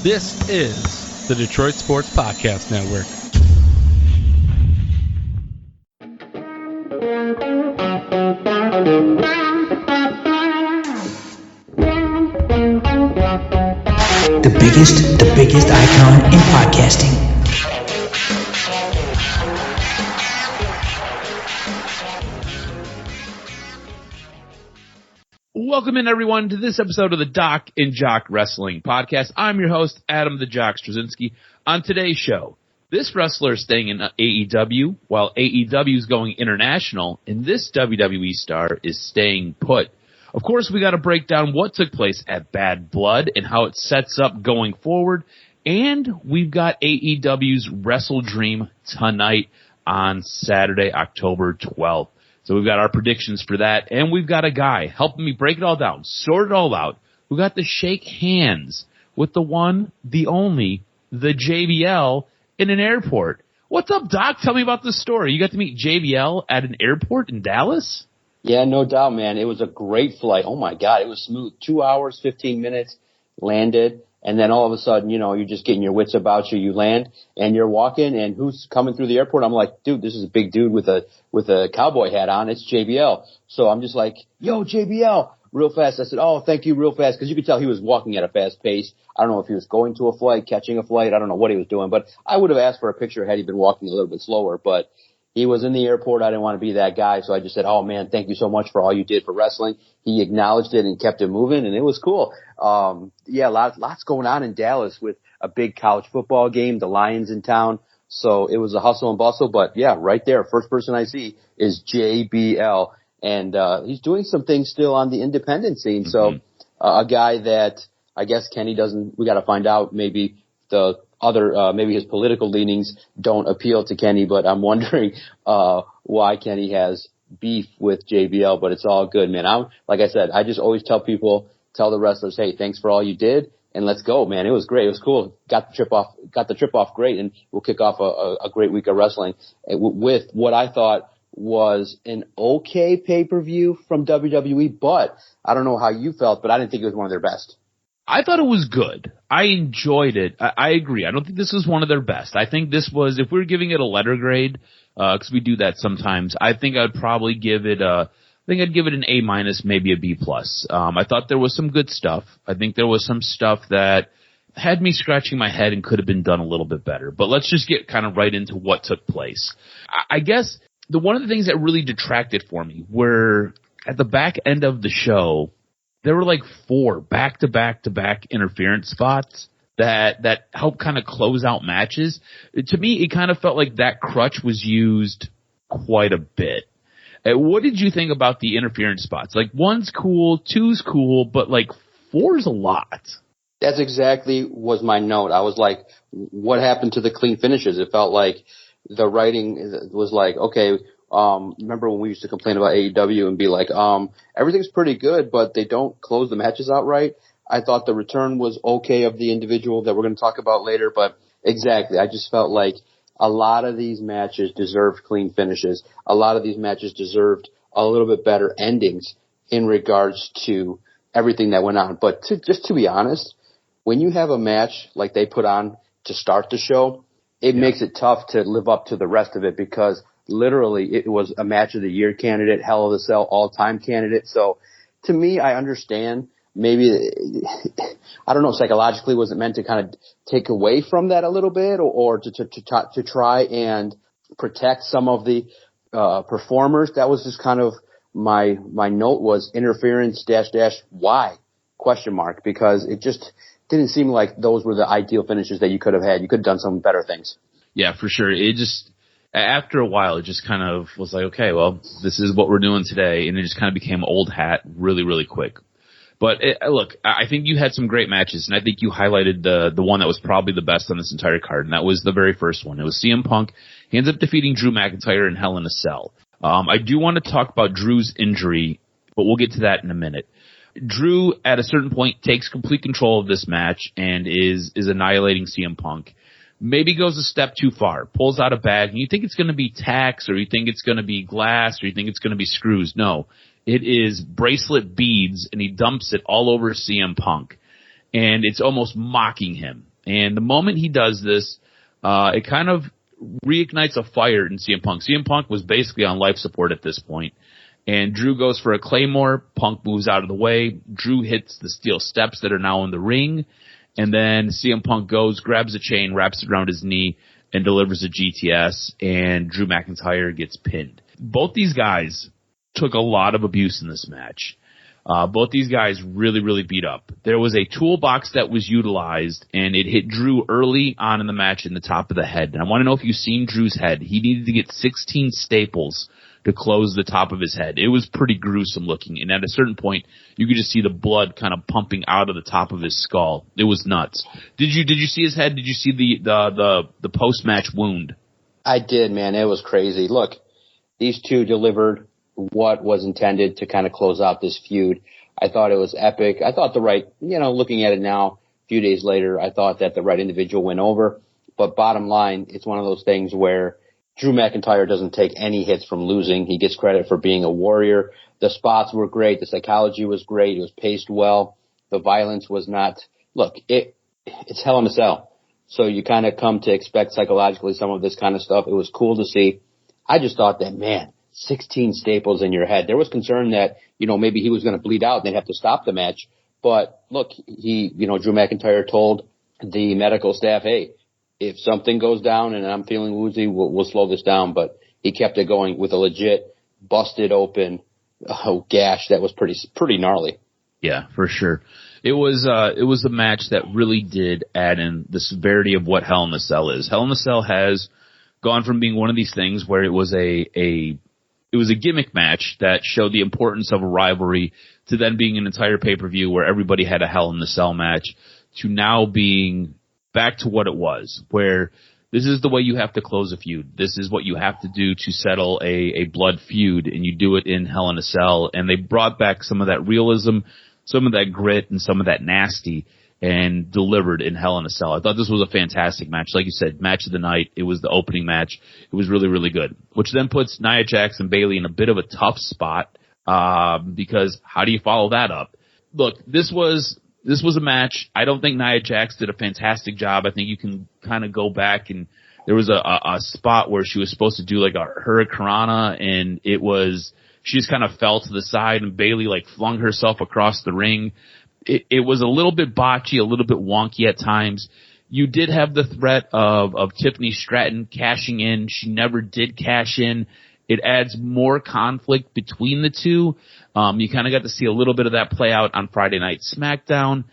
This is the Detroit Sports Podcast Network. The biggest icon in podcasting. Welcome in, everyone, to this episode of the DocNJock Wrestling Podcast. I'm your host, Adam the Jock Straczynski. On today's show, this wrestler is staying in AEW, while AEW is going international, and this WWE star is staying put. Of course, we got to break down what took place at Bad Blood and how it sets up going forward. And we've got AEW's WrestleDream tonight on Saturday, October 12th. So we've got our predictions for that, and we've got a guy helping me break it all down, sort it all out, who got to shake hands with the one, the only, the JBL in an airport. What's up, Doc? Tell me about this story. You got to meet JBL at an airport in Dallas? Yeah, no doubt, man. It was a great flight. Oh, my God. It was smooth. 2 hours, 15 minutes, landed. And then all of a sudden, you know, you're just getting your wits about you. You land and you're walking, and who's coming through the airport? I'm like, dude, this is a big dude with a cowboy hat on. It's JBL. So I'm just like, yo, JBL, real fast. I said, oh, thank you, real fast, because you could tell he was walking at a fast pace. I don't know if he was going to a flight, catching a flight. I don't know what he was doing, but I would have asked for a picture had he been walking a little bit slower. But he was in the airport. I didn't want to be that guy, so I just said, oh, man, thank you so much for all you did for wrestling. He acknowledged it and kept it moving, and it was cool. Yeah, lots going on in Dallas with a big college football game, the Lions in town. So it was a hustle and bustle, but yeah, right there, first person I see is JBL, and he's doing some things still on the independent scene. So a guy that I guess Kenny doesn't, we got to find out, maybe the other, maybe his political leanings don't appeal to Kenny, but I'm wondering why Kenny has beef with JBL, but it's all good, man. Like I said, I just always tell the wrestlers, hey, thanks for all you did, and let's go, man. It was great. It was cool. Got the trip off great, and we'll kick off a great week of wrestling with what I thought was an okay pay-per-view from WWE, but I don't know how you felt, but I didn't think it was one of their best. I thought it was good. I enjoyed it. I agree. I don't think this was one of their best. I think this was, if we were giving it a letter grade, because we do that sometimes, I think I'd probably give it an A-, maybe a B+. I thought there was some good stuff. I think there was some stuff that had me scratching my head and could have been done a little bit better. But let's just get kind of right into what took place. I guess one of the things that really detracted for me were at the back end of the show, there were like 4 back-to-back-to-back interference spots that helped kind of close out matches. To me, it kind of felt like that crutch was used quite a bit. What did you think about the interference spots? Like, 1's cool, 2's cool, but like 4's a lot. That's exactly was my note. I was like, what happened to the clean finishes? It felt like the writing was like, okay, remember when we used to complain about AEW and be like, everything's pretty good, but they don't close the matches out right. I thought the return was okay of the individual that we're going to talk about later, but exactly. I just felt like a lot of these matches deserved clean finishes. A lot of these matches deserved a little bit better endings in regards to everything that went on. But to be honest, when you have a match like they put on to start the show, it makes it tough to live up to the rest of it, because literally it was a match of the year candidate, Hell of a Cell all-time candidate. So to me, I understand. Maybe, I don't know, psychologically, was it meant to kind of take away from that a little bit, or to try and protect some of the performers? That was just kind of my note was interference -- why ? Because it just didn't seem like those were the ideal finishes that you could have had. You could have done some better things. Yeah, for sure. It just, after a while, it just kind of was like, okay, well, this is what we're doing today, and it just kind of became old hat really, really quick. But look, I think you had some great matches, and I think you highlighted the one that was probably the best on this entire card, and that was the very first one. It was CM Punk. He ends up defeating Drew McIntyre in Hell in a Cell. I do want to talk about Drew's injury, but we'll get to that in a minute. Drew, at a certain point, takes complete control of this match and is annihilating CM Punk. Maybe goes a step too far, pulls out a bag, and you think it's going to be tacks, or you think it's going to be glass, or you think it's going to be screws. No. It is bracelet beads, and he dumps it all over CM Punk. And it's almost mocking him. And the moment he does this, it kind of reignites a fire in CM Punk. CM Punk was basically on life support at this point. And Drew goes for a Claymore. Punk moves out of the way. Drew hits the steel steps that are now in the ring. And then CM Punk goes, grabs a chain, wraps it around his knee, and delivers a GTS. And Drew McIntyre gets pinned. Both these guys took a lot of abuse in this match. Both these guys really, really beat up. There was a toolbox that was utilized, and it hit Drew early on in the match in the top of the head. And I want to know if you've seen Drew's head. He needed to get 16 staples to close the top of his head. It was pretty gruesome looking, and at a certain point, you could just see the blood kind of pumping out of the top of his skull. It was nuts. Did you see his head? Did you see the post-match wound? I did, man. It was crazy. Look, these two delivered what was intended to kind of close out this feud. I thought it was epic. I thought looking at it now, a few days later, I thought that the right individual went over. But bottom line, it's one of those things where Drew McIntyre doesn't take any hits from losing. He gets credit for being a warrior. The spots were great. The psychology was great. It was paced well. The violence was not. Look, it's Hell in a Cell. So you kind of come to expect psychologically some of this kind of stuff. It was cool to see. I just thought that, man, 16 staples in your head. There was concern that, maybe he was going to bleed out and they'd have to stop the match. But look, Drew McIntyre told the medical staff, hey, if something goes down and I'm feeling woozy, we'll slow this down. But he kept it going with a legit busted open gash that was pretty gnarly. Yeah, for sure. It was a match that really did add in the severity of what Hell in a Cell is. Hell in a Cell has gone from being one of these things where it was a gimmick match that showed the importance of a rivalry to then being an entire pay-per-view where everybody had a Hell in a Cell match to now being back to what it was, where this is the way you have to close a feud. This is what you have to do to settle a blood feud, and you do it in Hell in a Cell. And they brought back some of that realism, some of that grit, and some of that nasty, and delivered in Hell in a Cell. I thought this was a fantastic match. Like you said, match of the night. It was the opening match. It was really, really good. Which then puts Nia Jax and Bayley in a bit of a tough spot, because how do you follow that up? Look, this was a match. I don't think Nia Jax did a fantastic job. I think you can kind of go back, and there was a spot where she was supposed to do like a hurricanrana, and she just kind of fell to the side, and Bayley like flung herself across the ring. It was a little bit botchy, a little bit wonky at times. You did have the threat of Tiffany Stratton cashing in. She never did cash in. It adds more conflict between the two. You kind of got to see a little bit of that play out on Friday Night SmackDown.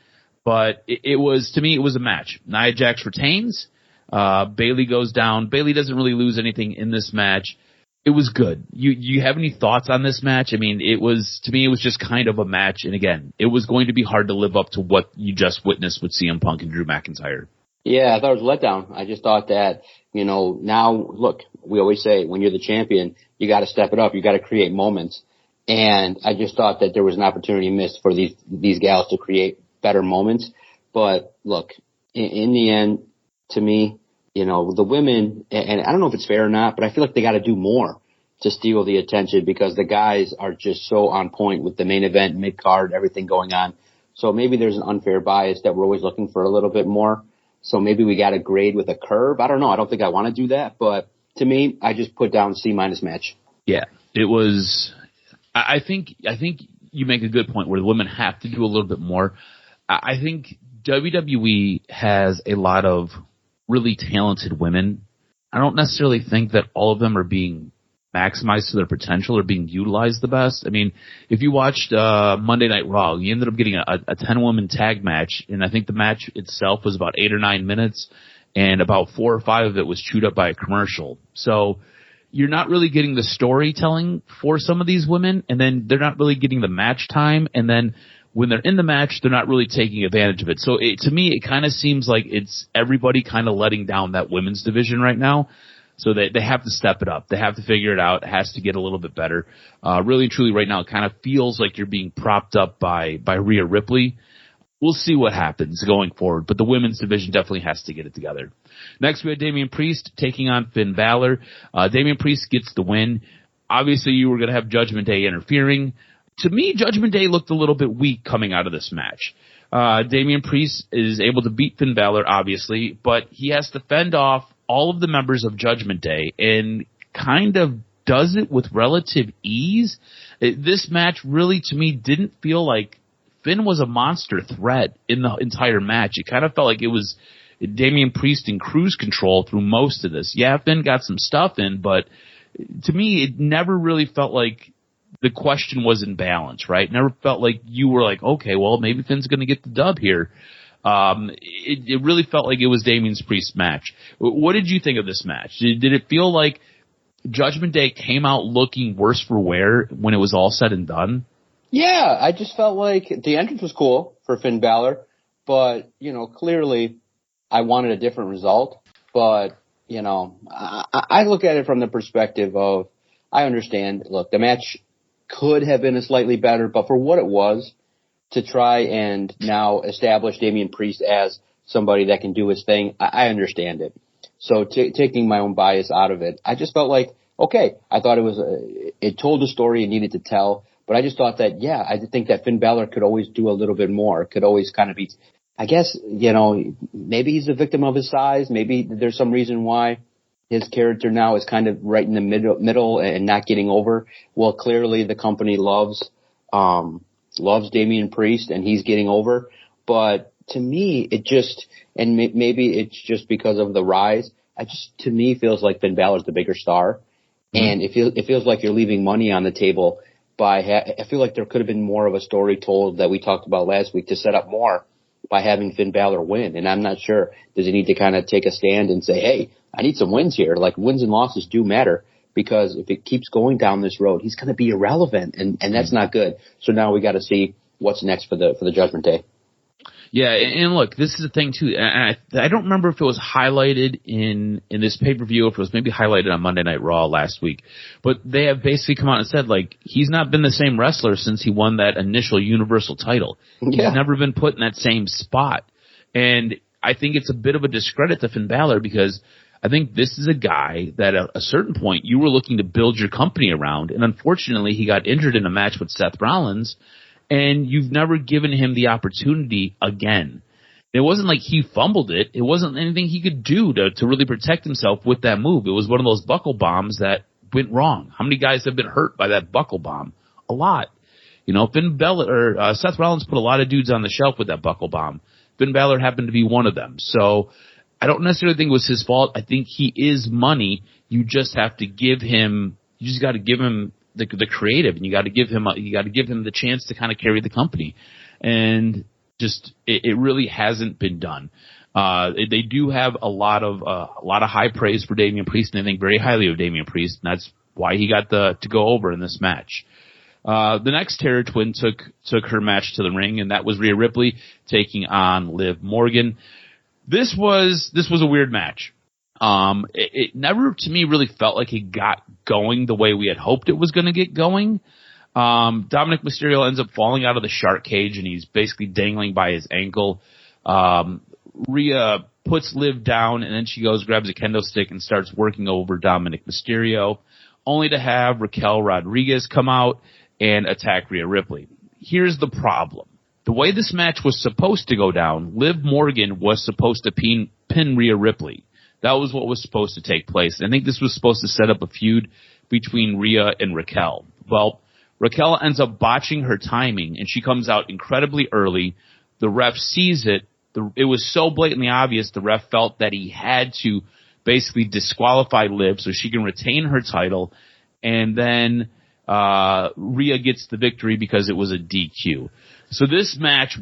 But to me, it was a match. Nia Jax retains. Bayley goes down. Bayley doesn't really lose anything in this match. It was good. You have any thoughts on this match? I mean, to me, it was just kind of a match. And again, it was going to be hard to live up to what you just witnessed with CM Punk and Drew McIntyre. Yeah, I thought it was a letdown. I just thought that, now, look, we always say when you're the champion, you got to step it up. You got to create moments. And I just thought that there was an opportunity missed for these gals to create better moments. But look, in the end, to me, the women, and I don't know if it's fair or not, but I feel like they got to do more to steal the attention because the guys are just so on point with the main event, mid-card, everything going on. So maybe there's an unfair bias that we're always looking for a little bit more. So maybe we got to grade with a curve. I don't know. I don't think I want to do that. But to me, I just put down C- match. Yeah, it was. I think you make a good point where the women have to do a little bit more. I think WWE has a lot of really talented women. I don't necessarily think that all of them are being maximized to their potential or being utilized the best. I mean, if you watched Monday Night Raw, you ended up getting a 10-woman tag match, and I think the match itself was about 8 or 9 minutes, and about 4 or 5 of it was chewed up by a commercial. So you're not really getting the storytelling for some of these women, and then they're not really getting the match time, and then when they're in the match, they're not really taking advantage of it. So to me, it kind of seems like it's everybody kind of letting down that women's division right now. So they have to step it up. They have to figure it out. It has to get a little bit better. Really and truly right now, it kind of feels like you're being propped up by Rhea Ripley. We'll see what happens going forward, but the women's division definitely has to get it together. Next, we had Damian Priest taking on Finn Balor. Damian Priest gets the win. Obviously, you were going to have Judgment Day interfering. to me, Judgment Day looked a little bit weak coming out of this match. Damian Priest is able to beat Finn Balor, obviously, but he has to fend off all of the members of Judgment Day and kind of does it with relative ease. This match really, to me, didn't feel like Finn was a monster threat in the entire match. It kind of felt like it was Damian Priest in cruise control through most of this. Yeah, Finn got some stuff in, but to me, it never really felt like the question was in balance, right? Never felt like you were like, okay, well, maybe Finn's going to get the dub here. It really felt like it was Damian Priest's match. What did you think of this match? Did it feel like Judgment Day came out looking worse for wear when it was all said and done? Yeah, I just felt like the entrance was cool for Finn Balor, but, clearly I wanted a different result. But, I look at it from the perspective of, I understand, look, the match could have been a slightly better, but for what it was, to try and now establish Damian Priest as somebody that can do his thing, I understand it. So taking my own bias out of it, I just felt like, okay, I thought it told a story it needed to tell, but I just thought that, I think that Finn Balor could always do a little bit more, could always kind of be, I guess, maybe he's a victim of his size, maybe there's some reason why his character now is kind of right in the middle and not getting over. Well, clearly the company loves Damian Priest and he's getting over. But to me, it just, and maybe it's just because of the rise, to me feels like Finn Balor's the bigger star. Mm-hmm. And it feels like you're leaving money on the table I feel like there could have been more of a story told that we talked about last week to set up more by having Finn Balor win. And I'm not sure, does he need to kind of take a stand and say, hey, I need some wins here. Like, wins and losses do matter, because if it keeps going down this road, he's going to be irrelevant, and that's not good. So now we got to see what's next for the Judgment Day. Yeah, and look, this is the thing too. And I don't remember if it was highlighted in this pay-per-view, if it was maybe highlighted on Monday Night Raw last week. But they have basically come out and said, like, he's not been the same wrestler since he won that initial Universal title. Yeah. He's never been put in that same spot. And I think it's a bit of a discredit to Finn Balor, because I think this is a guy that at a certain point you were looking to build your company around. And unfortunately, he got injured in a match with Seth Rollins, and you've never given him the opportunity again. It wasn't like he fumbled it. It wasn't anything he could do to really protect himself with that move. It was one of those buckle bombs that went wrong. How many guys have been hurt by that buckle bomb? A lot. Finn Balor, or Seth Rollins put a lot of dudes on the shelf with that buckle bomb. Finn Balor happened to be one of them. So I don't necessarily think it was his fault. I think he is money. You just have to give him, the creative, and you got to give him the chance to kind of carry the company. And just it really hasn't been done. They do have a lot of high praise for Damian Priest, and they think very highly of Damian Priest, and that's why he got to go over in this match. The next Terror Twin took her match to the ring, and that was Rhea Ripley taking on Liv Morgan. This was a weird match. It never, to me, really felt like it got going the way we had hoped it was going to get going. Dominic Mysterio ends up falling out of the shark cage, and he's basically dangling by his ankle. Rhea puts Liv down, and then she grabs a kendo stick and starts working over Dominic Mysterio, only to have Raquel Rodriguez come out and attack Rhea Ripley. Here's the problem. The way this match was supposed to go down, Liv Morgan was supposed to pin Rhea Ripley. That was what was supposed to take place. I think this was supposed to set up a feud between Rhea and Raquel. Well, Raquel ends up botching her timing, and she comes out incredibly early. The ref sees it. It was so blatantly obvious, the ref felt that he had to basically disqualify Liv so she can retain her title, and then Rhea gets the victory because it was a DQ. So this match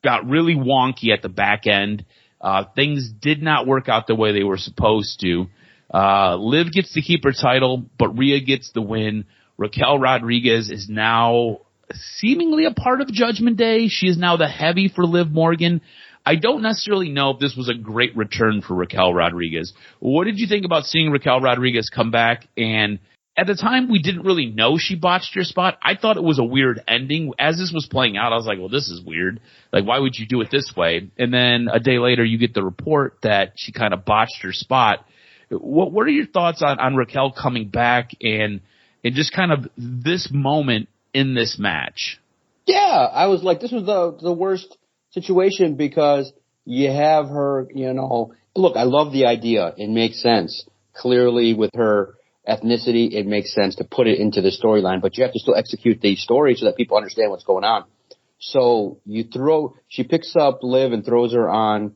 got really wonky at the back end. Things did not work out the way they were supposed to. Liv gets to keep her title, but Rhea gets the win. Raquel Rodriguez is now seemingly a part of Judgment Day. She is now the heavy for Liv Morgan. I don't necessarily know if this was a great return for Raquel Rodriguez. What did you think about seeing Raquel Rodriguez come back? And at the time, we didn't really know she botched her spot. I thought it was a weird ending. As this was playing out, I was like, well, this is weird. Like, why would you do it this way? And then a day later, you get the report that she kind of botched her spot. What are your thoughts on Raquel coming back and just kind of this moment in this match. Yeah, I was like, this was the worst situation because you have her, look, I love the idea. It makes sense. Clearly with her ethnicity, it makes sense to put it into the storyline, but you have to still execute the story so that people understand what's going on. So she picks up Liv and throws her on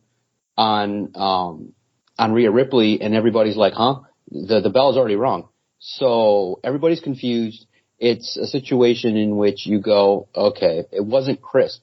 Rhea Ripley, and everybody's like, huh? The bell's already rung. So everybody's confused. It's a situation in which you go, okay, it wasn't crisp.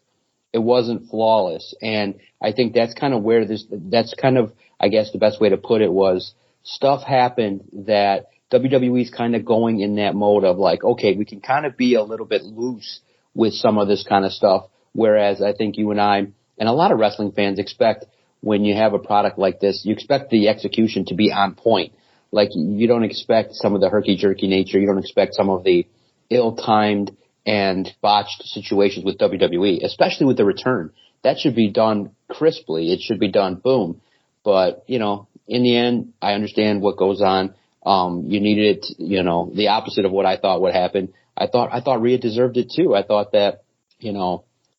It wasn't flawless. And I think that's kind of where that's kind of, I guess the best way to put it was stuff happened that WWE's kind of going in that mode of like, okay, we can kind of be a little bit loose with some of this kind of stuff. Whereas I think you and I and a lot of wrestling fans expect when you have a product like this, you expect the execution to be on point. Like you don't expect some of the herky-jerky nature. You don't expect some of the ill-timed and botched situations with WWE, especially with the return. That should be done crisply. It should be done boom. But, in the end, I understand what goes on. You needed it, the opposite of what I thought would happen. I thought Rhea deserved it too. I thought that,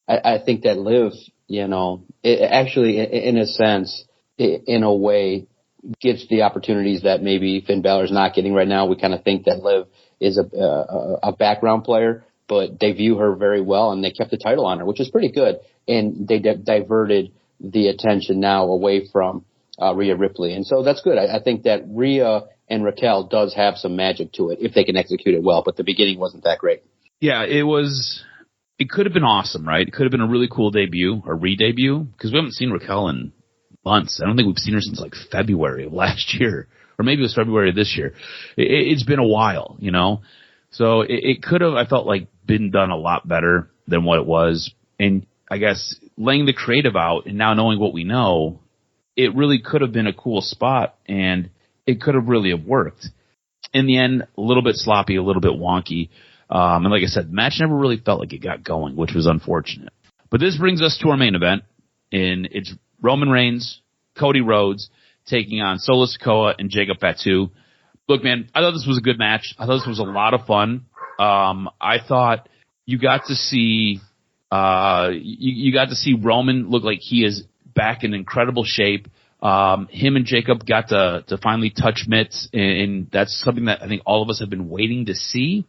I think that Liv, it actually, in a sense, in a way, gives the opportunities that maybe Finn Balor's not getting right now. We kind of think that Liv is a background player, but they view her very well, and they kept the title on her, which is pretty good. And they diverted the attention now away from Rhea Ripley, and so that's good. I think that Rhea and Raquel does have some magic to it if they can execute it well, but the beginning wasn't that great. Yeah, it could have been awesome, right? It could have been a really cool debut or re-debut, because we haven't seen Raquel in months. I don't think we've seen her since like February of last year, or maybe it was February of this year. It's been a while, So it could have, I felt like, been done a lot better than what it was. And I guess laying the creative out and now knowing what we know, it really could have been a cool spot, and it could have really have worked. In the end, a little bit sloppy, a little bit wonky. And like I said, the match never really felt like it got going, which was unfortunate. But this brings us to our main event, and it's Roman Reigns, Cody Rhodes, taking on Solo Sikoa and Jacob Fatu. Look, man, I thought this was a good match. I thought this was a lot of fun. I thought you got to see you got to see Roman look like he is back in incredible shape. Him and Jacob got to finally touch mitts, and that's something that I think all of us have been waiting to see.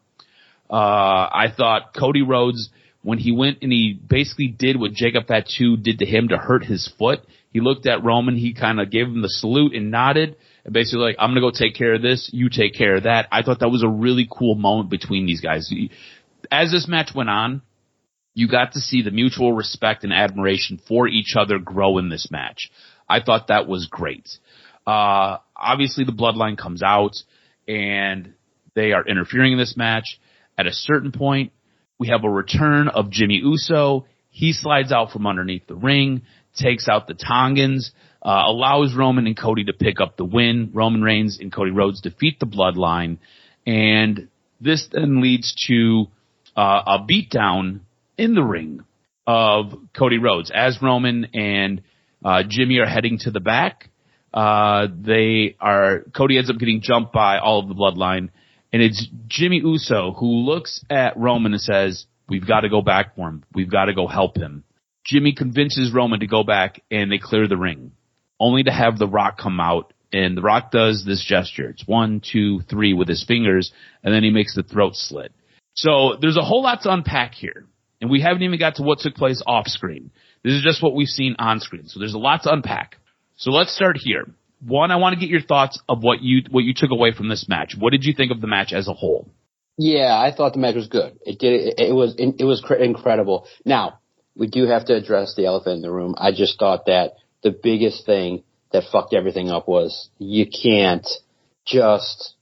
I thought Cody Rhodes, when he went and he basically did what Jacob Fatu did to him to hurt his foot, he looked at Roman, he kind of gave him the salute and nodded, and basically like, I'm going to go take care of this, you take care of that. I thought that was a really cool moment between these guys. As this match went on, you got to see the mutual respect and admiration for each other grow in this match. I thought that was great. Obviously, the bloodline comes out, and they are interfering in this match. At a certain point, we have a return of Jimmy Uso. He slides out from underneath the ring, takes out the Tongans, allows Roman and Cody to pick up the win. Roman Reigns and Cody Rhodes defeat the bloodline, and this then leads to a beatdown in the ring of Cody Rhodes. As Roman and Jimmy are heading to the back, Cody ends up getting jumped by all of the bloodline, and it's Jimmy Uso who looks at Roman and says, we've got to go back for him. We've got to go help him. Jimmy convinces Roman to go back, and they clear the ring, only to have The Rock come out, and The Rock does this gesture. It's 1, 2, 3 with his fingers, and then he makes the throat slit. So there's a whole lot to unpack here, and we haven't even got to what took place off screen. This is just what we've seen on screen, so there's a lot to unpack. So let's start here. One, I want to get your thoughts of what you took away from this match. What did you think of the match as a whole? Yeah, I thought the match was good. It was incredible. Now, we do have to address the elephant in the room. I just thought that the biggest thing that fucked everything up was you can't just,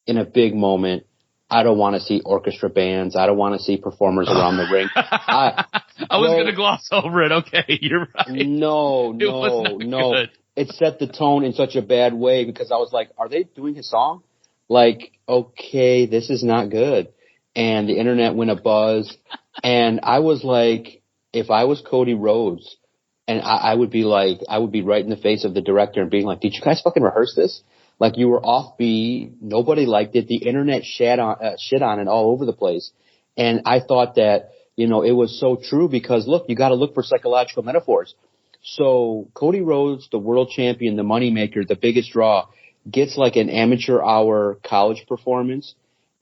in a big moment, I don't want to see orchestra bands. I don't want to see performers around the ring. I was going to gloss over it. Okay, you're right. No. Good. It set the tone in such a bad way because I was like, are they doing his song? Like, okay, this is not good. And the internet went abuzz. And I was like, if I was Cody Rhodes, and I would be right in the face of the director and being like, did you guys fucking rehearse this? Like, you were offbeat. Nobody liked it. The internet shit on it all over the place. And I thought that, you know, it was so true because, look, you got to look for psychological metaphors. So Cody Rhodes, the world champion, the moneymaker, the biggest draw, gets like an amateur hour college performance,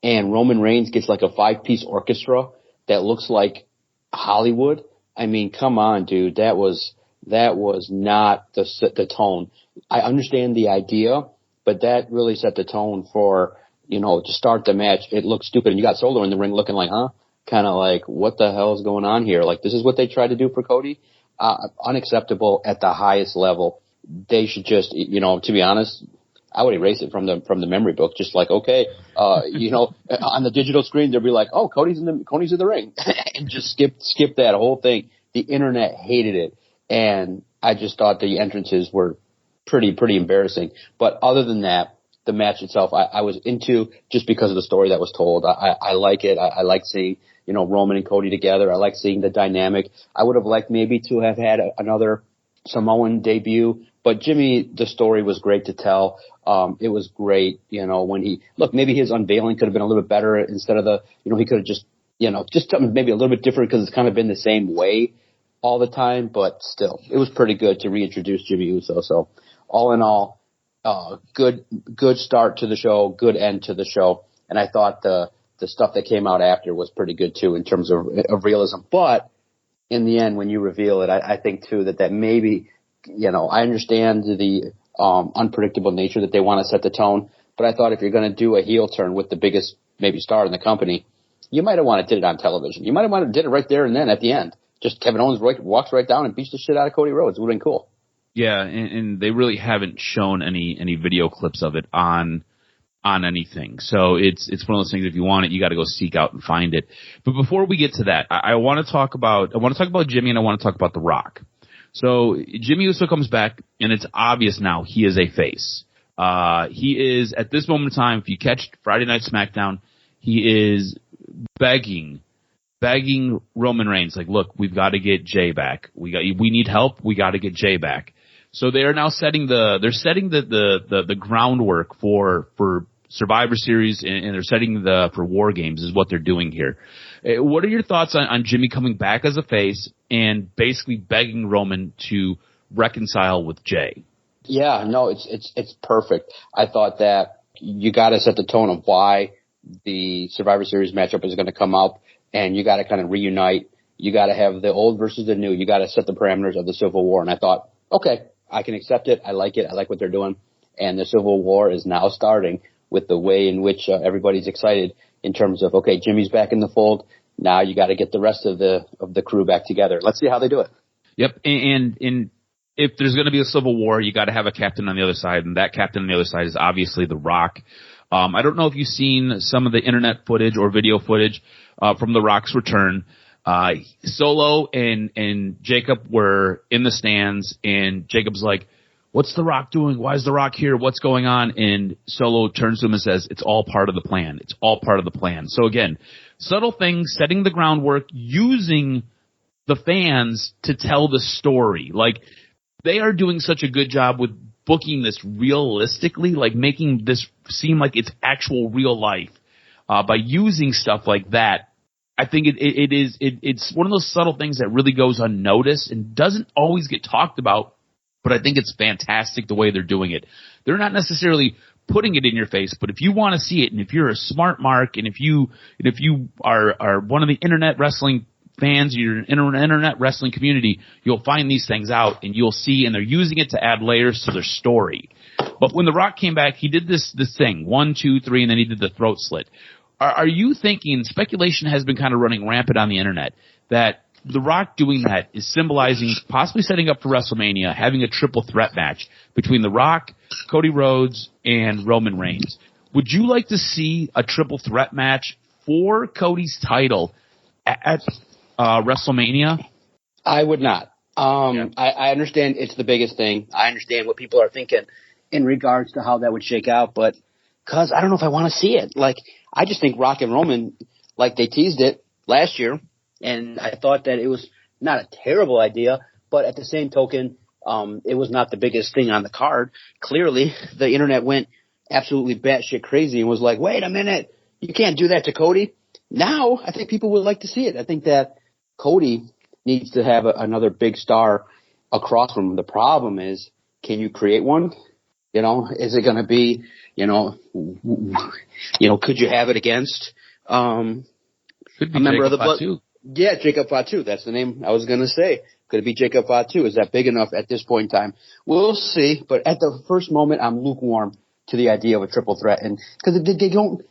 and Roman Reigns gets like a 5-piece orchestra that looks like Hollywood. I mean, come on, dude. That was not the tone. I understand the idea, but that really set the tone for, you know, to start the match. It looked stupid, and you got Solo in the ring looking like, huh? Kind of like, what the hell is going on here? Like, this is what they tried to do for Cody? Unacceptable at the highest level. They should just, you know, to be honest, I would erase it from the memory book. Just like, okay, you know, on the digital screen, they'll be like, oh, Cody's in the ring, and just skip that whole thing. The internet hated it, and I just thought the entrances were pretty embarrassing. But other than that, the match itself, I was into just because of the story that was told. I like it. I like seeing, you know, Roman and Cody together. I like seeing the dynamic. I would have liked maybe to have had another Samoan debut, but Jimmy, the story was great to tell. It was great, you know, when maybe his unveiling could have been a little bit better instead of he could have just something maybe a little bit different because it's kind of been the same way all the time, but still, it was pretty good to reintroduce Jimmy Uso. So all in all, good start to the show, good end to the show. And I thought the stuff that came out after was pretty good too in terms of realism. But in the end, when you reveal it, I think too that maybe, you know, I understand the unpredictable nature that they want to set the tone. But I thought if you're going to do a heel turn with the biggest maybe star in the company, you might have wanted to did it on television. You might have wanted to did it right there and then at the end. Just Kevin Owens walks right down and beats the shit out of Cody Rhodes. It would have been cool. Yeah, and they really haven't shown any video clips of it on anything. So it's one of those things, if you want it, you got to go seek out and find it. But before we get to that, I want to talk about Jimmy, and I want to talk about The Rock. So Jimmy Uso comes back, and it's obvious now he is a face. He is, at this moment in time, if you catch Friday Night SmackDown, he is begging Roman Reigns, like, look, we've got to get Jay back. We need help. We got to get Jay back. So they are now setting the groundwork for Survivor Series, and they're setting for War Games is what they're doing here. What are your thoughts on Jimmy coming back as a face and basically begging Roman to reconcile with Jay? Yeah, no, it's perfect. I thought that you got to set the tone of why the Survivor Series matchup is going to come up, and you got to kind of reunite. You got to have the old versus the new. You got to set the parameters of the Civil War. And I thought, okay, I can accept it. I like it. I like what they're doing. And the Civil War is now starting with the way in which everybody's excited in terms of, okay, Jimmy's back in the fold. Now you got to get the rest of the crew back together. Let's see how they do it. Yep. And if there's going to be a Civil War, you got to have a captain on the other side. And that captain on the other side is obviously The Rock. I don't know if you've seen some of the internet footage or video footage from The Rock's return. Solo and Jacob were in the stands, and Jacob's like, what's The Rock doing? Why is The Rock here? What's going on? And Solo turns to him and says, it's all part of the plan. It's all part of the plan. So again, subtle things, setting the groundwork, using the fans to tell the story. Like, they are doing such a good job with booking this realistically, like making this seem like it's actual real life, by using stuff like that. I think it's one of those subtle things that really goes unnoticed and doesn't always get talked about, but I think it's fantastic the way they're doing it. They're not necessarily putting it in your face, but if you want to see it, and if you're a smart mark, and if you are one of the internet wrestling fans, you're in an internet wrestling community, you'll find these things out, and you'll see, and they're using it to add layers to their story. But when The Rock came back, he did this thing, 1, 2, 3, and then he did the throat slit. Are you thinking, speculation has been kind of running rampant on the internet, that The Rock doing that is symbolizing possibly setting up for WrestleMania, having a triple threat match between The Rock, Cody Rhodes, and Roman Reigns? Would you like to see a triple threat match for Cody's title at WrestleMania? I would not. I understand it's the biggest thing. I understand what people are thinking in regards to how that would shake out, but because I don't know if I want to see it. Like, I just think Rock and Roman, like, they teased it last year, and I thought that it was not a terrible idea, but at the same token, it was not the biggest thing on the card. Clearly, the internet went absolutely batshit crazy and was like, wait a minute, you can't do that to Cody. now I think people would like to see it. I think that Cody needs to have another big star across from him. The problem is, can you create one? You know, is it going to be, could you have it against Could be a member Jacob of the Blood? Fatu. Yeah, Jacob Fatu. That's the name I was going to say. Could it be Jacob Fatu? Is that big enough at this point in time? We'll see. But at the first moment, I'm lukewarm to the idea of a triple threat. And because they don't,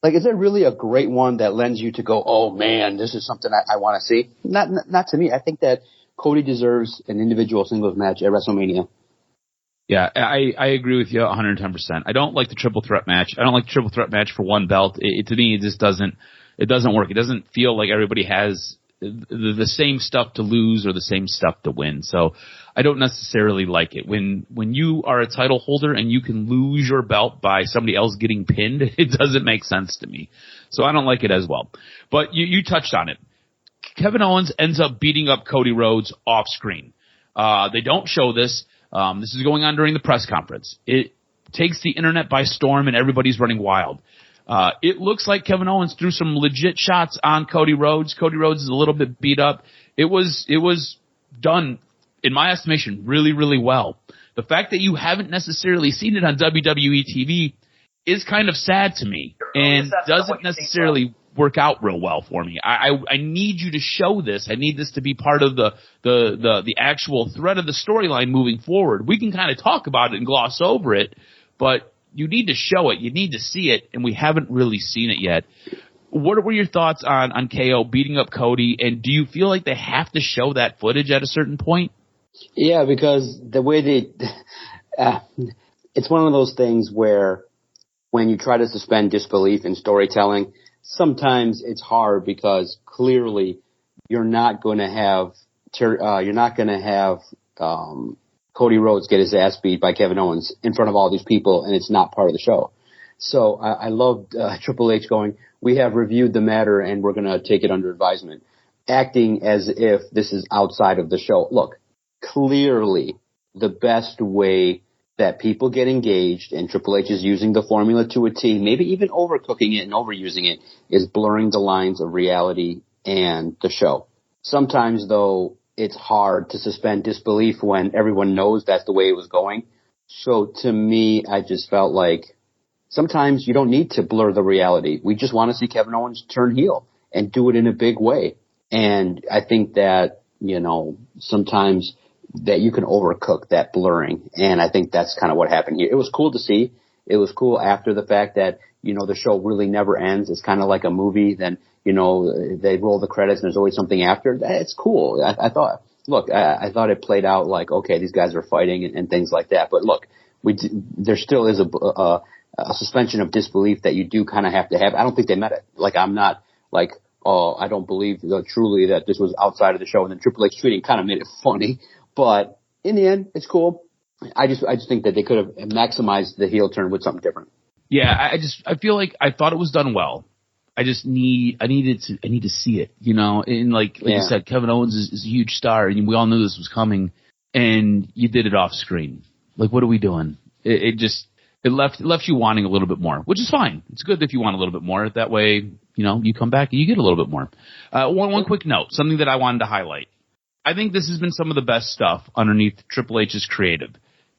like, is there really a great one that lends you to go, oh man, this is something I want to see? Not to me. I think that Cody deserves an individual singles match at WrestleMania. Yeah, I agree with you 110%. I don't like the triple threat match. I don't like the triple threat match for one belt. To me, it just doesn't work. It doesn't feel like everybody has the same stuff to lose or the same stuff to win. So I don't necessarily like it. When you are a title holder and you can lose your belt by somebody else getting pinned, it doesn't make sense to me. So I don't like it as well. But you touched on it. Kevin Owens ends up beating up Cody Rhodes off screen. They don't show this. This is going on during the press conference. It takes the internet by storm and everybody's running wild. It looks like Kevin Owens threw some legit shots on Cody Rhodes. Cody Rhodes is a little bit beat up. It was done, in my estimation, really, really well. The fact that you haven't necessarily seen it on WWE TV is kind of sad to me and doesn't necessarily work out real well for me. I need you to show this. I need this to be part of the actual thread of the storyline moving forward. We can kind of talk about it and gloss over it, but you need to show it. You need to see it, and we haven't really seen it yet. What were your thoughts on KO beating up Cody, and do you feel like they have to show that footage at a certain point? Yeah, because the way it's one of those things where when you try to suspend disbelief in storytelling, sometimes it's hard because clearly you're not going to have Cody Rhodes get his ass beat by Kevin Owens in front of all these people, and it's not part of the show. So I loved Triple H going, we have reviewed the matter and we're going to take it under advisement, acting as if this is outside of the show. Look, clearly the best way that people get engaged, and Triple H is using the formula to a T, maybe even overcooking it and overusing it, is blurring the lines of reality and the show. Sometimes, though, it's hard to suspend disbelief when everyone knows that's the way it was going. So to me, I just felt like sometimes you don't need to blur the reality. We just want to see Kevin Owens turn heel and do it in a big way. And I think that, sometimes that you can overcook that blurring. And I think that's kind of what happened here. It was cool to see. It was cool after the fact that, the show really never ends. It's kind of like a movie. Then, they roll the credits and there's always something after. It's cool. I thought it played out like, okay, these guys are fighting and things like that. But look, there still is a suspension of disbelief that you do kind of have to have. I don't think they met it. Like, I'm not like, oh, I don't believe truly that this was outside of the show. And then Triple H tweeting kind of made it funny. But in the end, it's cool. I just think that they could have maximized the heel turn with something different. Yeah, I feel like I thought it was done well. I need to see it, and like you said, Kevin Owens is a huge star, and we all knew this was coming, and you did it off screen. Like, what are we doing? It left you wanting a little bit more, which is fine. It's good if you want a little bit more. That way, you come back and you get a little bit more. One quick note, something that I wanted to highlight. I think this has been some of the best stuff underneath Triple H's creative.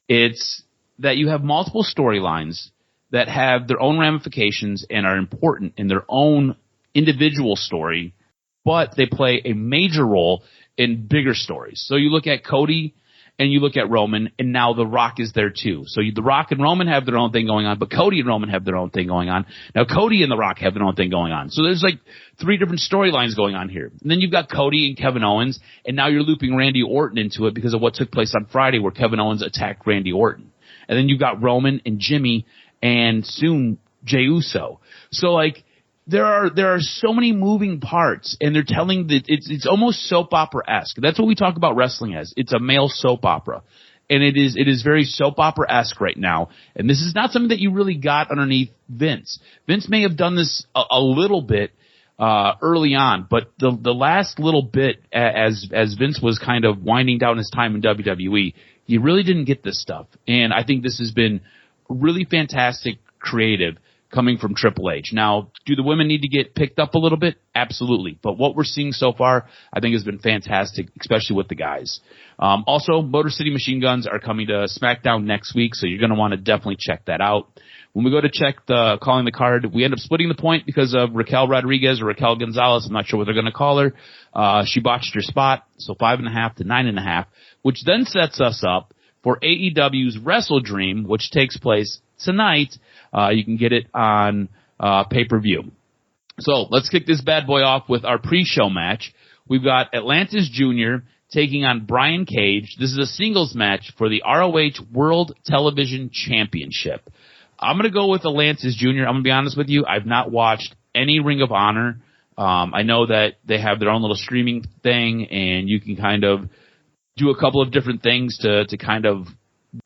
It's that you have multiple storylines that have their own ramifications and are important in their own individual story, but they play a major role in bigger stories. So you look at Cody and you look at Roman, and now The Rock is there too. So The Rock and Roman have their own thing going on, but Cody and Roman have their own thing going on. Now Cody and The Rock have their own thing going on. So there's like 3 different storylines going on here. And then you've got Cody and Kevin Owens, and now you're looping Randy Orton into it because of what took place on Friday where Kevin Owens attacked Randy Orton. And then you've got Roman and Jimmy and soon Jey Uso. So like there are so many moving parts, and they're telling that it's almost soap opera-esque. That's what we talk about wrestling as. It's a male soap opera. And it is very soap opera-esque right now. And this is not something that you really got underneath Vince. Vince may have done this a little bit early on, but the last little bit as Vince was kind of winding down his time in WWE, you really didn't get this stuff. And I think this has been really fantastic, creative coming from Triple H. Now, do the women need to get picked up a little bit? Absolutely. But what we're seeing so far, I think, has been fantastic, especially with the guys. Also, Motor City Machine Guns are coming to SmackDown next week, so you're going to want to definitely check that out. When we go to check the calling the card, we end up splitting the point because of Raquel Rodriguez or Raquel Gonzalez. I'm not sure what they're going to call her. She botched her spot, so 5.5 to 9.5, which then sets us up for AEW's WrestleDream, which takes place tonight. You can get it on pay-per-view. So let's kick this bad boy off with our pre-show match. We've got Atlantis Jr. taking on Brian Cage. This is a singles match for the ROH World Television Championship. I'm going to go with Atlantis Jr. I'm going to be honest with you. I've not watched any Ring of Honor. I know that they have their own little streaming thing, and you can kind of do a couple of different things to kind of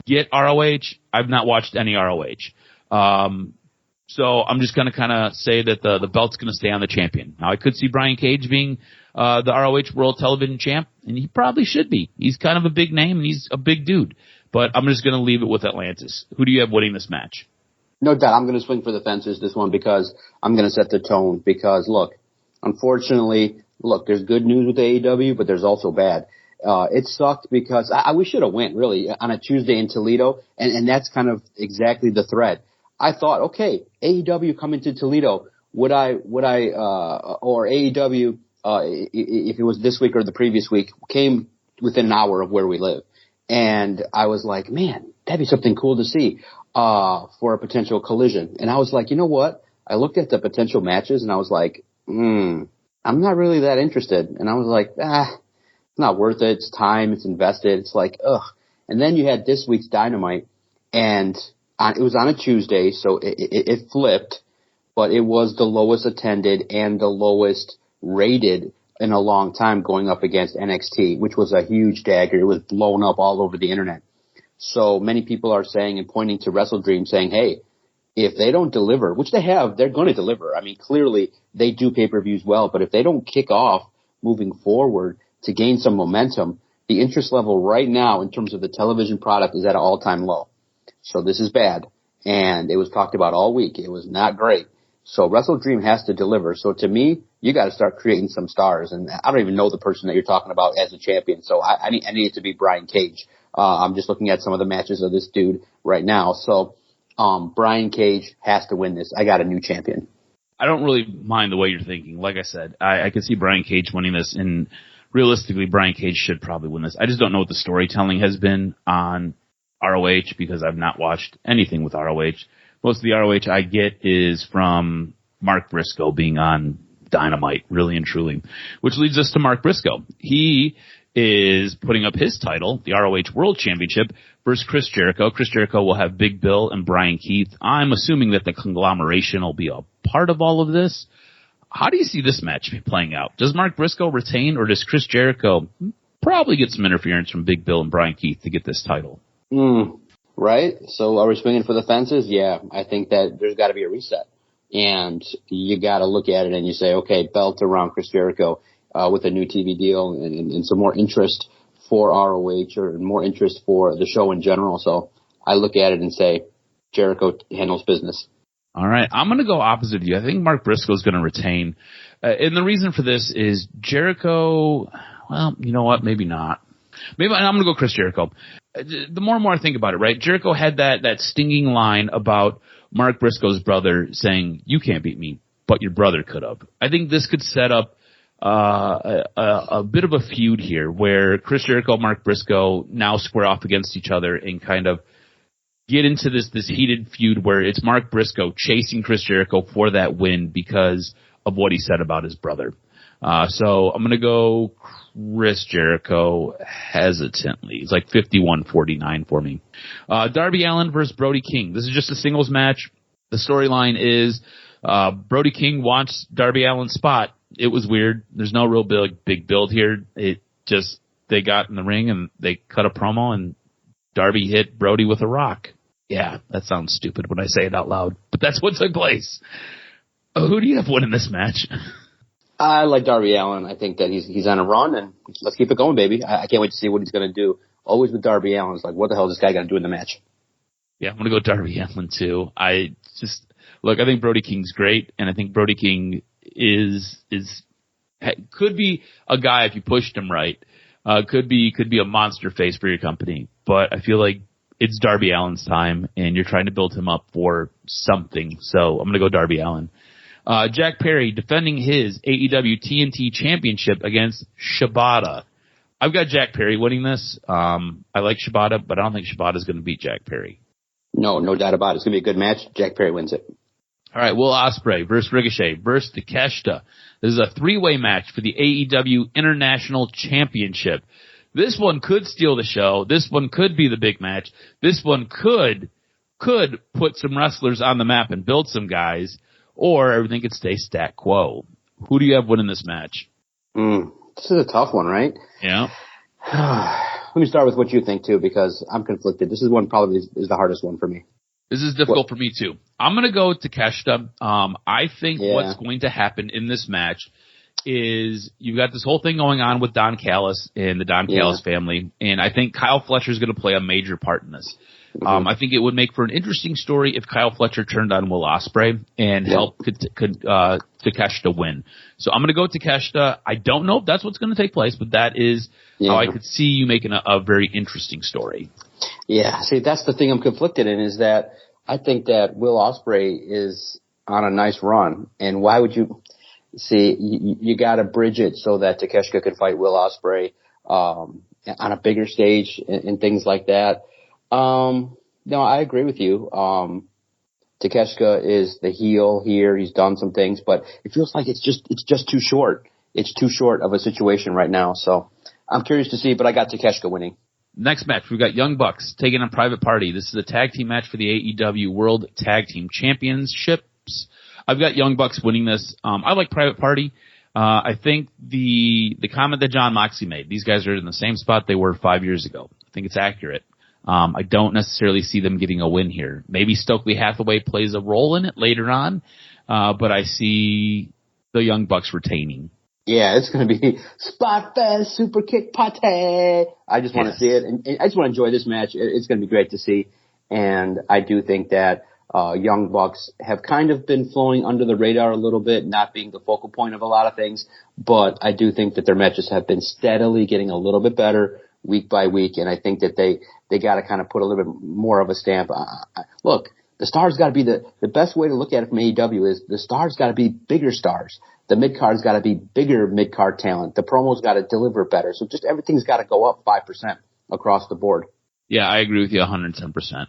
get ROH. I've not watched any ROH. So I'm just going to kind of say that the belt's going to stay on the champion. Now, I could see Brian Cage being the ROH World Television Champ, and he probably should be. He's kind of a big name, and he's a big dude. But I'm just going to leave it with Atlantis. Who do you have winning this match? No doubt, I'm going to swing for the fences this one because I'm going to set the tone. Because, look, unfortunately, there's good news with AEW, but there's also bad. It sucked because we should have went, really, on a Tuesday in Toledo, and that's kind of exactly the thread. I thought, okay, AEW coming to Toledo, or AEW, if it was this week or the previous week, came within an hour of where we live. And I was like, man, that'd be something cool to see for a potential collision. And I was like, you know what? I looked at the potential matches, and I was like, I'm not really that interested. And I was like, it's not worth it. It's time. It's invested. It's like, ugh. And then you had this week's Dynamite, and it was on a Tuesday, so it flipped, but it was the lowest attended and the lowest rated in a long time, going up against NXT, which was a huge dagger. It was blown up all over the internet. So many people are saying and pointing to WrestleDream saying, hey, if they don't deliver, which they have, they're going to deliver. I mean, clearly they do pay-per-views well, but if they don't kick off moving forward to gain some momentum, the interest level right now in terms of the television product is at an all-time low. So this is bad. And it was talked about all week. It was not great. So WrestleDream has to deliver. So to me, you got to start creating some stars. And I don't even know the person that you're talking about as a champion. So I need it to be Brian Cage. I'm just looking at some of the matches of this dude right now. So Brian Cage has to win this. I got a new champion. I don't really mind the way you're thinking. Like I said, I can see Brian Cage winning this, and realistically, Brian Cage should probably win this. I just don't know what the storytelling has been on ROH because I've not watched anything with ROH. Most of the ROH I get is from Mark Briscoe being on Dynamite, really and truly, which leads us to Mark Briscoe. He is putting up his title, the ROH World Championship, versus Chris Jericho. Chris Jericho will have Big Bill and Brian Keith. I'm assuming that the conglomeration will be a part of all of this. How do you see this match playing out? Does Mark Briscoe retain, or does Chris Jericho probably get some interference from Big Bill and Brian Keith to get this title? Right? So are we swinging for the fences? Yeah, I think that there's got to be a reset. And you got to look at it and you say, okay, belt around Chris Jericho with a new TV deal and some more interest for ROH or more interest for the show in general. So I look at it and say, Jericho handles business. All right, I'm going to go opposite of you. I think Mark Briscoe is going to retain. And the reason for this is Jericho, well, you know what, maybe not. Maybe I'm going to go Chris Jericho. The more and more I think about it, right, Jericho had that stinging line about Mark Briscoe's brother saying, you can't beat me, but your brother could have. I think this could set up a bit of a feud here where Chris Jericho, Mark Briscoe now square off against each other and kind of get into this heated feud where it's Mark Briscoe chasing Chris Jericho for that win because of what he said about his brother. So I'm going to go Chris Jericho hesitantly. It's like 51-49 for me. Darby Allin versus Brody King. This is just a singles match. The storyline is Brody King wants Darby Allin's spot. It was weird. There's no real big build here. It just, they got in the ring and they cut a promo and Darby hit Brody with a rock. Yeah, that sounds stupid when I say it out loud, but that's what took place. Who do you have winning this match? I like Darby Allin. I think that he's on a run, and let's keep it going, baby. I can't wait to see what he's going to do. Always with Darby Allin, it's like, what the hell is this guy going to do in the match? Yeah, I'm going to go Darby Allin, too. I just, Look, I think Brody King's great, and I think Brody King could be a guy if you pushed him right. Could be a monster face for your company, but I feel like it's Darby Allin's time, and you're trying to build him up for something. So I'm going to go Darby Allin. Jack Perry defending his AEW TNT Championship against Shibata. I've got Jack Perry winning this. I like Shibata, but I don't think Shibata's going to beat Jack Perry. No doubt about it. It's going to be a good match. Jack Perry wins it. All right, Will Ospreay versus Ricochet versus Takeshita. This is a three-way match for the AEW International Championship. This one could steal the show. This one could be the big match. This one could put some wrestlers on the map and build some guys, or everything could stay stat quo. Who do you have winning this match? This is a tough one, right? Yeah. Let me start with what you think, too, because I'm conflicted. This is one probably is the hardest one for me. This is difficult for me, too. I'm going to go Takeshita. I think what's going to happen in this match is you've got this whole thing going on with Don Callis and the Don Callis family, and I think Kyle Fletcher is going to play a major part in this. I think it would make for an interesting story if Kyle Fletcher turned on Will Ospreay and helped Takeshita win. So I'm going to go Takeshita. I don't know if that's what's going to take place, but that is how I could see you making a very interesting story. Yeah, see, that's the thing I'm conflicted in, is that I think that Will Ospreay is on a nice run, and why would you see, you got to bridge it so that Takeshita can fight Will Ospreay on a bigger stage and things like that. No, I agree with you. Takeshita is the heel here. He's done some things, but it feels like it's just too short. It's too short of a situation right now. So I'm curious to see, but I got Takeshita winning. Next match, we've got Young Bucks taking on Private Party. This is a tag team match for the AEW World Tag Team Championships. I've got Young Bucks winning this. I like Private Party. I think the comment that John Moxley made, these guys are in the same spot they were 5 years ago. I think it's accurate. I don't necessarily see them getting a win here. Maybe Stokely Hathaway plays a role in it later on, but I see the Young Bucks retaining. Yeah, it's going to be Spot Fest Super Kick Party. I just want to see it, and I just want to enjoy this match. It's going to be great to see, and I do think that Young Bucks have kind of been flowing under the radar a little bit, not being the focal point of a lot of things, but I do think that their matches have been steadily getting a little bit better week by week, and I think that they got to kind of put a little bit more of a stamp. Look, the stars got to be the best way to look at it from AEW is the stars got to be bigger stars. The mid-card's got to be bigger mid-card talent. The promo's got to deliver better. So just everything's got to go up 5% across the board. Yeah, I agree with you 110%.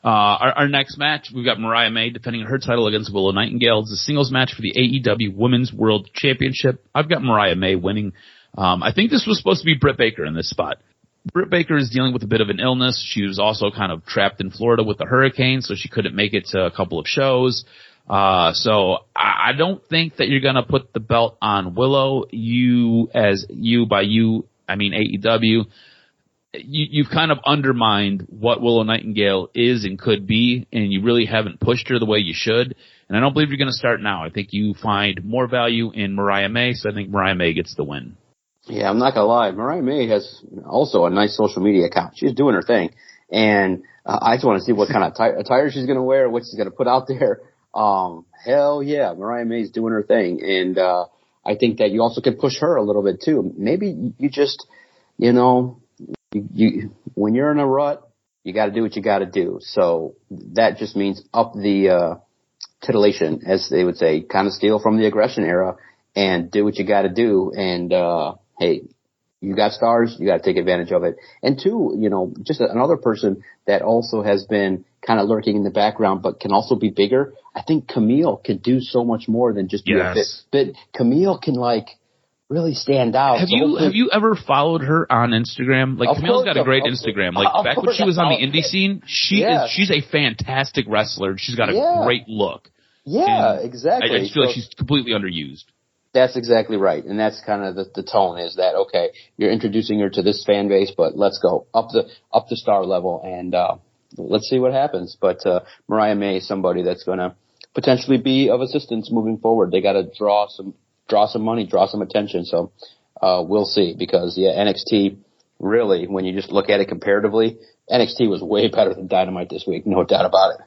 Our next match, we've got Mariah May defending her title against Willow Nightingale. It's a singles match for the AEW Women's World Championship. I've got Mariah May winning. I think this was supposed to be Britt Baker in this spot. Britt Baker is dealing with a bit of an illness. She was also kind of trapped in Florida with the hurricane, so she couldn't make it to a couple of shows. So I don't think that you're going to put the belt on Willow. I mean AEW. You've kind of undermined what Willow Nightingale is and could be, and you really haven't pushed her the way you should. And I don't believe you're going to start now. I think you find more value in Mariah May, so I think Mariah May gets the win. Yeah, I'm not going to lie. Mariah May has also a nice social media account. She's doing her thing. And I just want to see what kind of attire she's going to wear, what she's going to put out there. Hell yeah, Mariah May's doing her thing. And I think that you also can push her a little bit too. Maybe you just, when you're in a rut, you got to do what you got to do. So that just means up the titillation, as they would say, kind of steal from the aggression era and do what you got to do. And hey, you got stars, you got to take advantage of it. And two, just another person that also has been kind of lurking in the background, but can also be bigger. I think Camille can do so much more than just be a bit. But Camille can really stand out. Have you ever followed her on Instagram? Camille's got a great Instagram. Back when she was on the indie scene, she's a fantastic wrestler. She's got a great look. Yeah, exactly. I just feel like she's completely underused. That's exactly right. And that's kind of the tone is that, okay, you're introducing her to this fan base, but let's go up the star level and let's see what happens. But Mariah May is somebody that's going to potentially be of assistance moving forward. They got to draw some money, draw some attention. So we'll see because, NXT really, when you just look at it comparatively, NXT was way better than Dynamite this week. No doubt about it.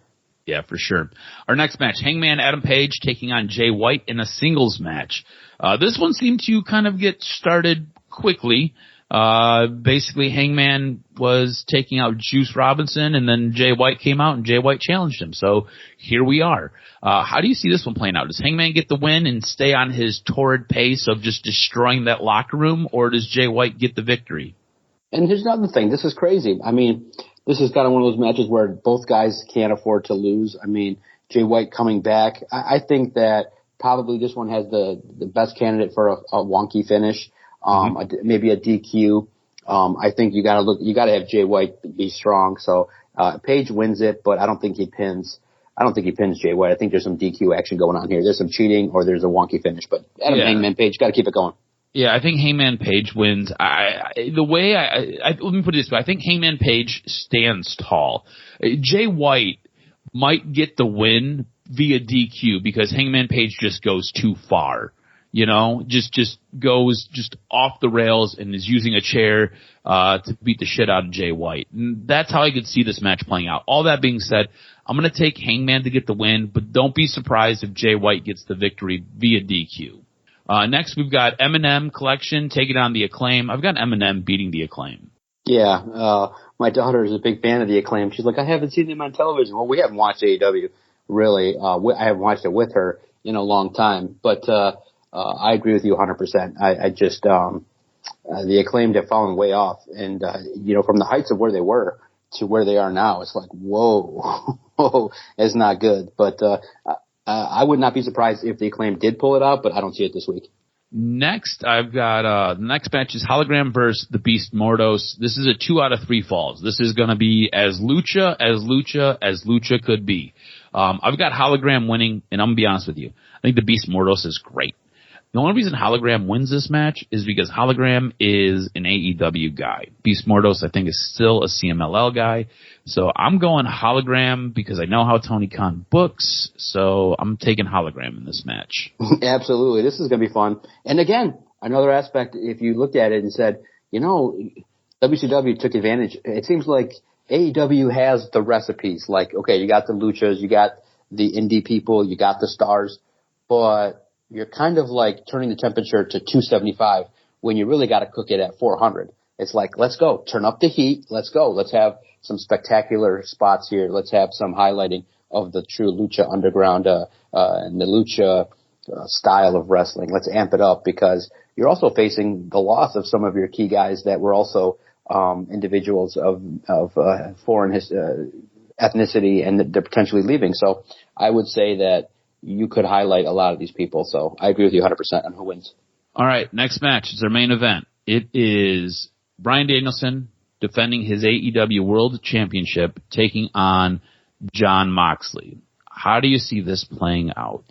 Yeah, for sure. Our next match, Hangman Adam Page taking on Jay White in a singles match. This one seemed to kind of get started quickly. Basically, Hangman was taking out Juice Robinson, and then Jay White came out, and Jay White challenged him. So here we are. How do you see this one playing out? Does Hangman get the win and stay on his torrid pace of just destroying that locker room, or does Jay White get the victory? And here's another thing. This is crazy. I mean, this is kind of one of those matches where both guys can't afford to lose. I mean, Jay White coming back. I think that probably this one has the best candidate for a wonky finish. Maybe a DQ. I think you gotta have Jay White be strong. So, Page wins it, but I don't think he pins Jay White. I think there's some DQ action going on here. There's some cheating or there's a wonky finish, but Hangman Page gotta keep it going. Yeah, I think Hangman Page wins. Let me put it this way. I think Hangman Page stands tall. Jay White might get the win via DQ because Hangman Page just goes too far. You know, just goes just off the rails and is using a chair to beat the shit out of Jay White. And that's how I could see this match playing out. All that being said, I'm going to take Hangman to get the win, but don't be surprised if Jay White gets the victory via DQ. Next, we've got Eminem Collection taking on the Acclaim. I've got Eminem beating the Acclaim. Yeah, my daughter is a big fan of the Acclaim. She's like, I haven't seen them on television. Well, we haven't watched AEW, really. I haven't watched it with her in a long time, but I agree with you 100%. I just, the Acclaim have fallen way off. And, from the heights of where they were to where they are now, it's like, whoa, it's not good. But, I would not be surprised if the Acclaim did pull it out, but I don't see it this week. Next, I've got, the next match is Hologram versus the Beast Mordos. This is a 2 out of 3 falls. This is going to be as lucha could be. I've got Hologram winning, and I'm going to be honest with you. I think the Beast Mordos is great. The only reason Hologram wins this match is because Hologram is an AEW guy. Beast Mordos, I think, is still a CMLL guy. So I'm going Hologram because I know how Tony Khan books. So I'm taking Hologram in this match. Absolutely. This is going to be fun. And again, another aspect, if you looked at it and said, WCW took advantage. It seems like AEW has the recipes. Like, okay, you got the luchas, you got the indie people, you got the stars, but you're kind of like turning the temperature to 275 when you really got to cook it at 400. It's like, let's go. Turn up the heat. Let's go. Let's have some spectacular spots here. Let's have some highlighting of the true lucha underground and the lucha style of wrestling. Let's amp it up because you're also facing the loss of some of your key guys that were also individuals of foreign ethnicity and they're potentially leaving. So I would say that you could highlight a lot of these people. So I agree with you 100% on who wins. All right, next match is our main event. It is Bryan Danielson defending his AEW World Championship, taking on Jon Moxley. How do you see this playing out?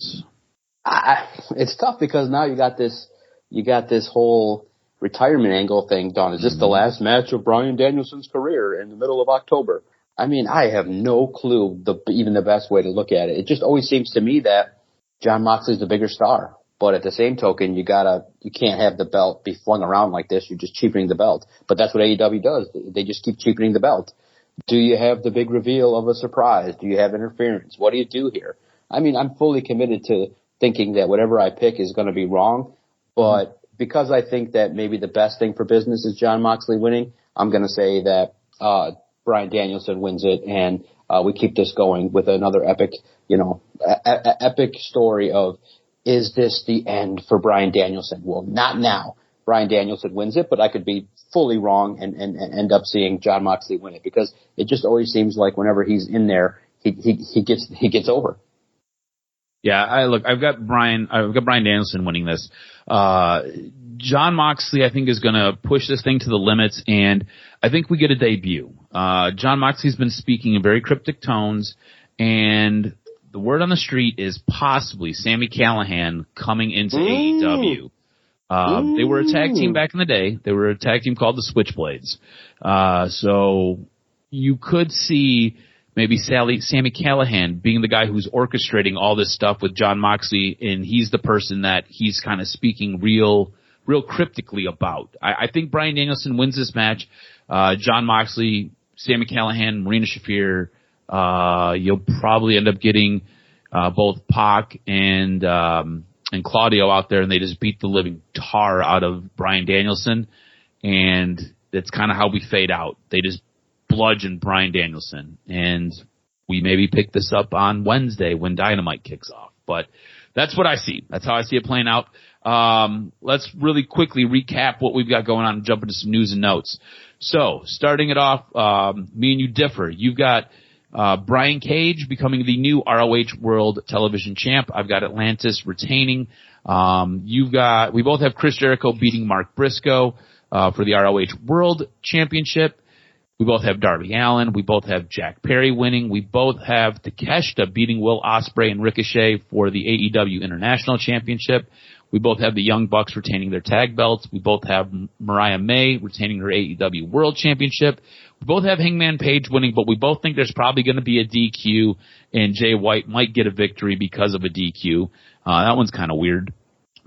It's tough because now you got this whole retirement angle thing done. Is this the last match of Bryan Danielson's career in the middle of October? I mean, I have no clue even the best way to look at it. It just always seems to me that Jon Moxley's the bigger star. But at the same token, you can't have the belt be flung around like this. You're just cheapening the belt. But that's what AEW does. They just keep cheapening the belt. Do you have the big reveal of a surprise? Do you have interference? What do you do here? I mean, I'm fully committed to thinking that whatever I pick is going to be wrong. But because I think that maybe the best thing for business is Jon Moxley winning, I'm going to say that Bryan Danielson wins it, and we keep this going with another epic, epic story of, is this the end for Bryan Danielson? Well, not now. Bryan Danielson wins it, but I could be fully wrong and end up seeing Jon Moxley win it because it just always seems like whenever he's in there, he gets over. Yeah, I've got Bryan Danielson winning this. Jon Moxley, I think, is going to push this thing to the limits, and I think we get a debut. Jon Moxley's been speaking in very cryptic tones, and the word on the street is possibly Sami Callihan coming into AEW. They were a tag team back in the day. They were a tag team called the Switchblades. So you could see maybe Sami Callihan being the guy who's orchestrating all this stuff with Jon Moxley, and he's the person that he's kind of speaking real cryptically about. I think Bryan Danielson wins this match. Jon Moxley, Sami Callihan, Marina Shafir, You'll probably end up getting both Pac and Claudio out there, and they just beat the living tar out of Bryan Danielson, and that's kind of how we fade out. They just bludgeon Bryan Danielson, and we maybe pick this up on Wednesday when Dynamite kicks off. But that's what I see. That's how I see it playing out. Let's really quickly recap what we've got going on and jump into some news and notes. So, starting it off, me and you differ. You've got Brian Cage becoming the new ROH World Television Champ. I've got Atlantis retaining. We both have Chris Jericho beating Mark Briscoe for the ROH World Championship. We both have Darby Allin. We both have Jack Perry winning. We both have Takeshita beating Will Ospreay and Ricochet for the AEW International Championship. We both have the Young Bucks retaining their tag belts. We both have Mariah May retaining her AEW World Championship. We both have Hangman Page winning, but we both think there's probably going to be a DQ, and Jay White might get a victory because of a DQ. That one's kind of weird.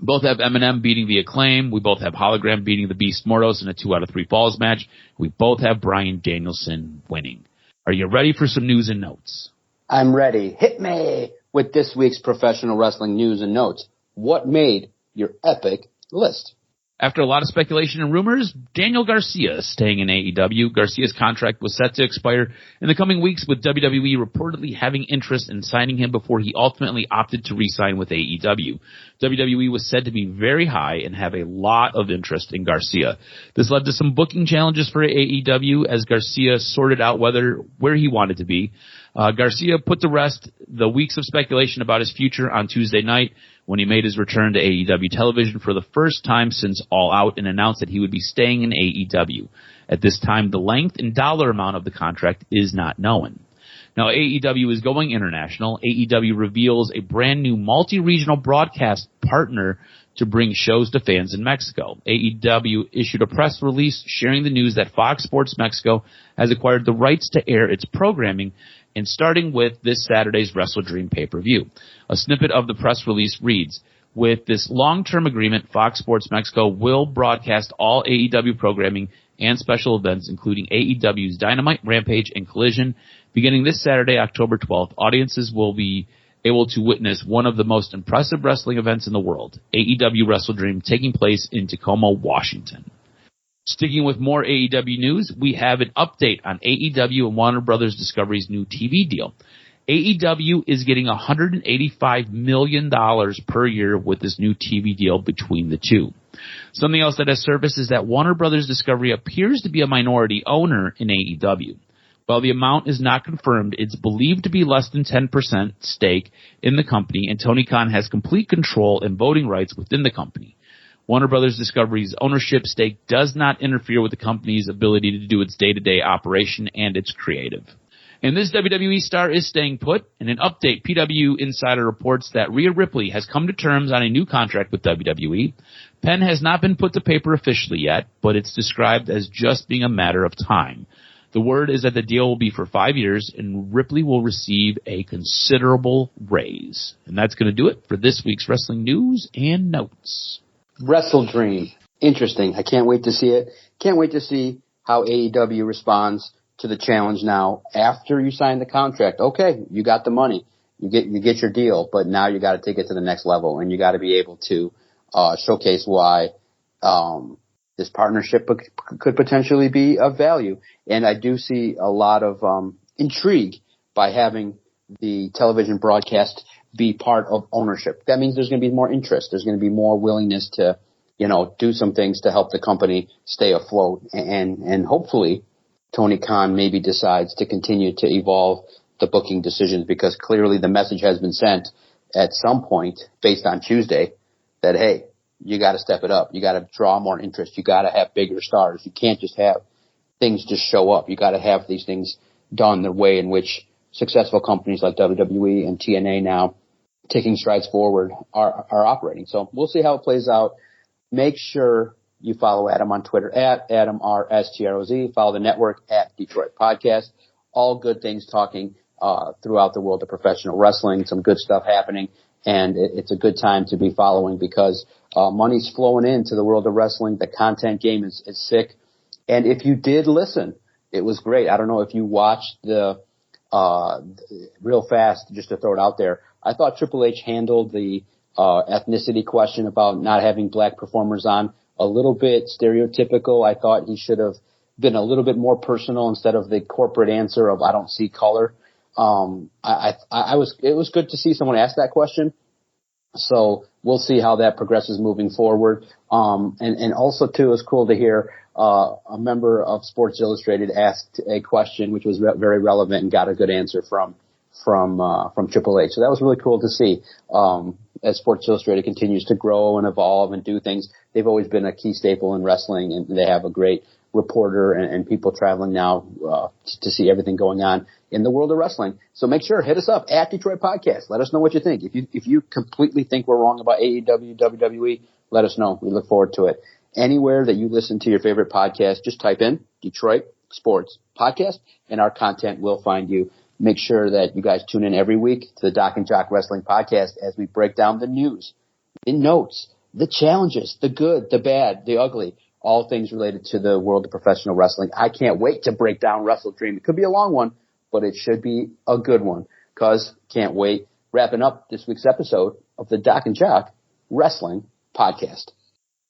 We both have Eminem beating the Acclaim. We both have Hologram beating the Beast Mortos in a 2 out of 3 falls match. We both have Bryan Danielson winning. Are you ready for some news and notes? I'm ready. Hit me with this week's professional wrestling news and notes. What made your epic list? After a lot of speculation and rumors, Daniel Garcia is staying in AEW. Garcia's contract was set to expire in the coming weeks, with WWE reportedly having interest in signing him before he ultimately opted to re-sign with AEW. WWE was said to be very high and have a lot of interest in Garcia. This led to some booking challenges for AEW as Garcia sorted out where he wanted to be. Garcia put to rest the weeks of speculation about his future on Tuesday night when he made his return to AEW television for the first time since All Out and announced that he would be staying in AEW. At this time, the length and dollar amount of the contract is not known. Now, AEW is going international. AEW reveals a brand new multi-regional broadcast partner to bring shows to fans in Mexico. AEW issued a press release sharing the news that Fox Sports Mexico has acquired the rights to air its programming, and starting with this Saturday's WrestleDream pay-per-view. A snippet of the press release reads, "With this long-term agreement, Fox Sports Mexico will broadcast all AEW programming and special events, including AEW's Dynamite, Rampage, and Collision. Beginning this Saturday, October 12th, audiences will be able to witness one of the most impressive wrestling events in the world, AEW WrestleDream, taking place in Tacoma, Washington." Sticking with more AEW news, we have an update on AEW and Warner Brothers Discovery's new TV deal. AEW is getting $185 million per year with this new TV deal between the two. Something else that has surfaced is that Warner Brothers Discovery appears to be a minority owner in AEW. While the amount is not confirmed, it's believed to be less than 10% stake in the company, and Tony Khan has complete control and voting rights within the company. Warner Brothers Discovery's ownership stake does not interfere with the company's ability to do its day-to-day operation and its creative. And this WWE star is staying put. In an update, PW Insider reports that Rhea Ripley has come to terms on a new contract with WWE. Pen has not been put to paper officially yet, but it's described as just being a matter of time. The word is that the deal will be for 5 years, and Ripley will receive a considerable raise. And that's going to do it for this week's wrestling news and notes. WrestleDream. Interesting. I can't wait to see it. Can't wait to see how AEW responds to the challenge now after you sign the contract. Okay, you got the money. You get your deal, but now you got to take it to the next level, and you got to be able to showcase why this partnership could potentially be of value. And I do see a lot of intrigue by having the television broadcast be part of ownership. That means there's going to be more interest. There's going to be more willingness to, do some things to help the company stay afloat. And hopefully Tony Khan maybe decides to continue to evolve the booking decisions, because clearly the message has been sent at some point based on Tuesday that, hey, you got to step it up. You got to draw more interest. You got to have bigger stars. You can't just have things just show up. You got to have these things done the way in which successful companies like WWE and TNA now taking strides forward are operating. So we'll see how it plays out. Make sure you follow Adam on Twitter at AdamRSTROZ. Follow the network at Detroit Podcast. All good things talking throughout the world of professional wrestling. Some good stuff happening, and it's a good time to be following because money's flowing into the world of wrestling. The content game is sick. And if you did listen, it was great. I don't know if you watched the real fast, just to throw it out there, I thought Triple H handled the ethnicity question about not having black performers on a little bit stereotypical. I thought he should have been a little bit more personal instead of the corporate answer of I don't see color. It was good to see someone ask that question. So we'll see how that progresses moving forward. And also too, it's cool to hear a member of Sports Illustrated asked a question which was very relevant and got a good answer from Triple H. So that was really cool to see. As Sports Illustrated continues to grow and evolve and do things, they've always been a key staple in wrestling, and they have a great reporter and people traveling now to see everything going on in the world of wrestling. So make sure, hit us up at Detroit Podcast. Let us know what you think. If you completely think we're wrong about AEW, WWE, let us know. We look forward to it. Anywhere that you listen to your favorite podcast, just type in Detroit Sports Podcast, and our content will find you. Make sure that you guys tune in every week to the Doc and Jock Wrestling Podcast as we break down the news, the notes, the challenges, the good, the bad, the ugly, all things related to the world of professional wrestling. I can't wait to break down WrestleDream. It could be a long one, but it should be a good one, because can't wait. Wrapping up this week's episode of the Doc and Jock Wrestling Podcast.